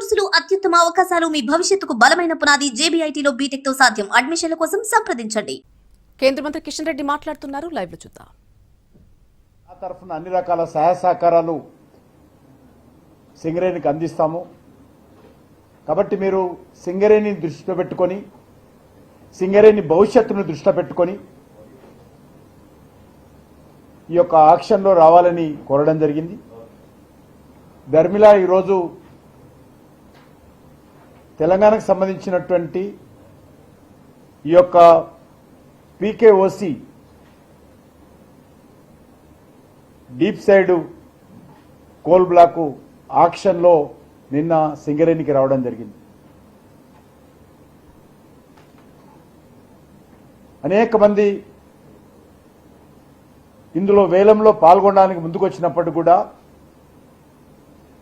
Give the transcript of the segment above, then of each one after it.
కోర్సులు అత్యుత్తమ అవకాశాలు మీ భవిష్యత్తుకు బలమైన పునాది జేబీఐటీలో బీటెక్ తో సాధ్యం. అడ్మిషన్ల కోసం సంప్రదించండి. కేంద్ర మంత్రి కిషన్ రెడ్డి మాట్లాడుతున్నారు. లైవ్ లో చూద్దాం. ఆ తరఫున అన్ని రకాల సహాయ సహకారాలు సింగరేణికి అందిస్తాము. కాబట్టి మీరు సింగరేణిని దృష్టిలో పెట్టుకొని, సింగరేణి భవిష్యత్తును దృష్టిలో పెట్టుకొని ఈ యొక్క ఆక్షన్లో రావాలని కోరడం జరిగింది. ధర్మిల ఈరోజు తెలంగాణకు సంబంధించినటువంటి ఈ యొక్క PKOC deep side coal block ఆక్షన్లో నిన్న సింగరేణికి రావడం జరిగింది. అనేక మంది ఇందులో వేలంలో పాల్గొనడానికి ముందుకు వచ్చినప్పటికీ కూడా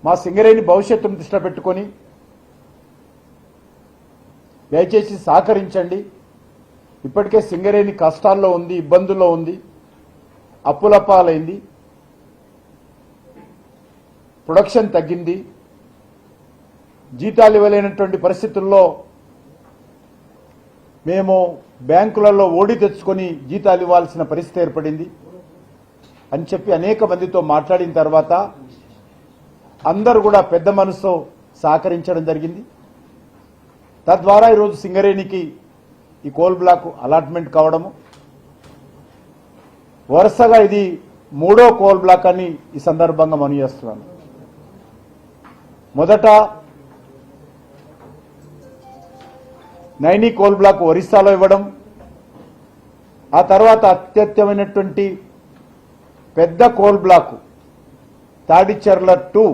మా సింగరేణి భవిష్యత్తును దృష్టిలో పెట్టుకొని దయచేసి సహకరించండి. ఇప్పటికే సింగరేణి కష్టాల్లో ఉంది, ఇబ్బందుల్లో ఉంది, అప్పులపాలైంది, ప్రొడక్షన్ తగ్గింది, జీతాలు ఇవ్వలేనటువంటి పరిస్థితుల్లో మేము బ్యాంకులలో ఓడి తెచ్చుకొని జీతాలు ఇవ్వాల్సిన పరిస్థితి ఏర్పడింది అని చెప్పి అనేక మందితో మాట్లాడిన తర్వాత అందరూ కూడా పెద్ద మనసుతో సహకరించడం జరిగింది. తద్వారా ఈరోజు సింగరేణికి ఈ కోల్ బ్లాక్ అలాట్మెంట్ కావడము, వరుసగా ఇది 3వ కోల్ బ్లాక్ అని ఈ సందర్భంగా మనవి చేస్తున్నాను. మొదట నైని కోల్ బ్లాక్ ఒరిస్సాలో ఇవ్వడం, ఆ తర్వాత అత్యత్యమైనటువంటి పెద్ద కోల్ బ్లాక్ తాడిచెర్ల 2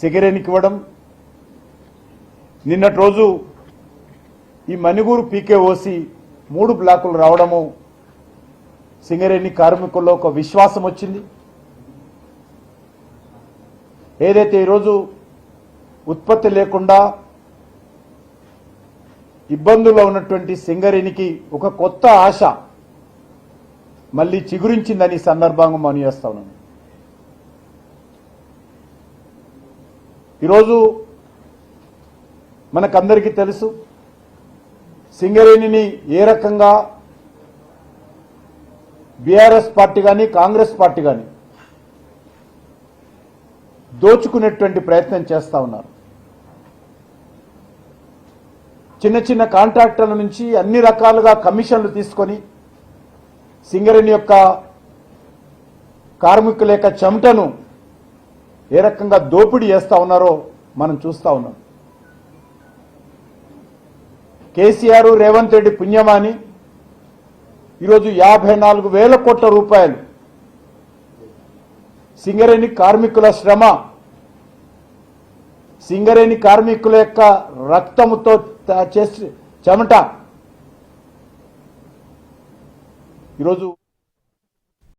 సింగరేణికి ఇవ్వడం, నిన్నటి రోజు ఈ మణిగూరు పీకేఓసి 3 బ్లాకులు రావడము సింగరేణి కార్మికుల్లో ఒక విశ్వాసం వచ్చింది. ఏదైతే ఈరోజు ఉత్పత్తి లేకుండా ఇబ్బందుల్లో ఉన్నటువంటి సింగరేణికి ఒక కొత్త ఆశ మళ్ళీ చిగురించిందని సందర్భంగా మనం చేస్తా ఉన్నాను. ఈరోజు మనకందరికీ తెలుసు సింగరేణిని ఏ రకంగా బీఆర్ఎస్ పార్టీ కానీ కాంగ్రెస్ పార్టీ కానీ దోచుకునేటువంటి ప్రయత్నం చేస్తా ఉన్నారు. చిన్న చిన్న కాంట్రాక్టర్ల నుంచి అన్ని రకాలుగా కమిషన్లు తీసుకొని సింగరేణి యొక్క కార్మికుల యొక్క చెమటను ఏ రకంగా దోపిడీ చేస్తా ఉన్నారో మనం చూస్తా ఉన్నాం. కేసీఆర్ రేవంత్ రెడ్డి పుణ్యమాని ఈరోజు 54,000 కోట్ల రూపాయలు సింగరేణి కార్మికుల శ్రమ, సింగరేణి కార్మికుల యొక్క రక్తముతో చేసి చెమట ఈరోజు